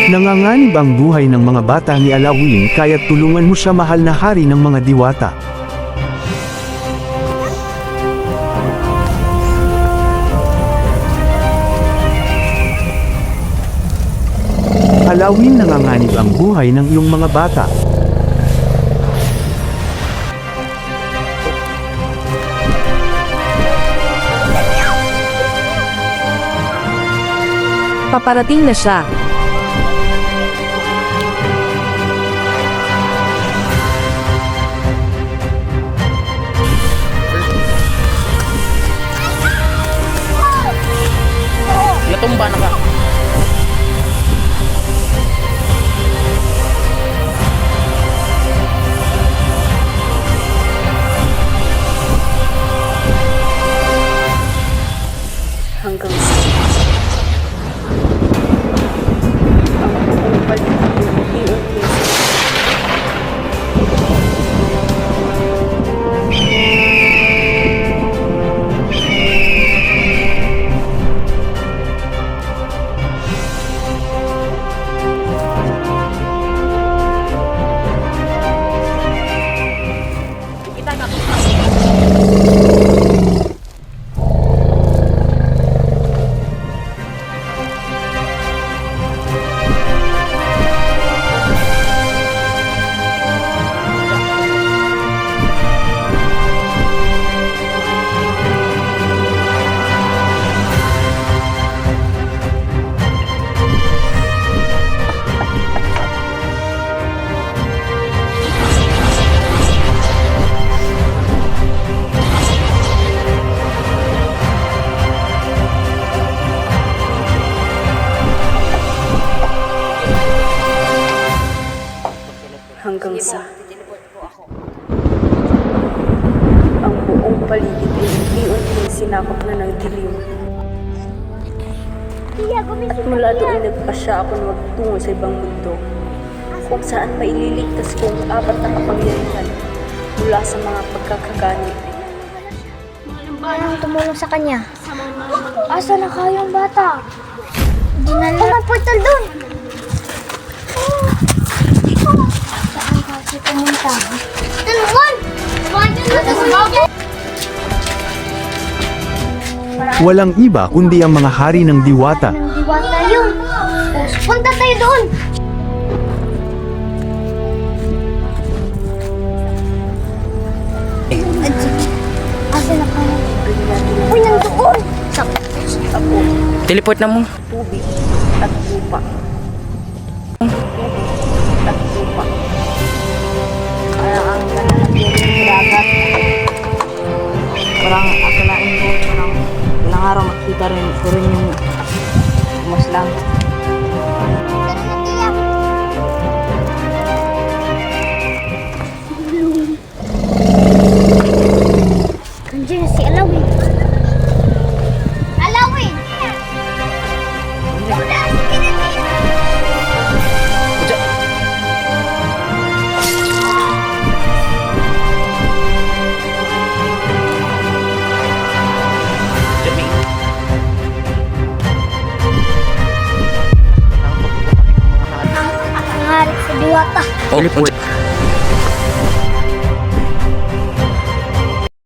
Nanganganib ang buhay ng mga bata ni Alawin kaya't tulungan mo siya, mahal na hari ng mga diwata. Alawin, nanganganib ang buhay ng iyong mga bata. Paparating na siya. Natumba na ka. Hanggang sa ang paligid. Hanggang sa ang buong paligid ay unti-unting sinakop na ng dilim. At mula doon nagpasya ako na magtungo sa ibang mundo, kung saan maililigtas ko ang apat na kapangyarihan mula sa mga pagkakaganit. Anong tumulong sa kanya? Asa na kayong bata? Dinala ang portal doon! Saan kasi pumunta? Tulungan! Walang iba kundi ang mga hari ng diwata. Ng diwata yun! Punta tayo doon! Asa na kayo? Uy, nandoon! Sa tapo, Teleport na mo. tubig at lupa. Tubig at lupa. Kaya ang lalagyan ng dagat. Parang akalain mo, parang ilang araw makita rin ko rin yung maslang. Nandiyan na si Alawin. Alawin! Nangarit sa diwata. Teleport.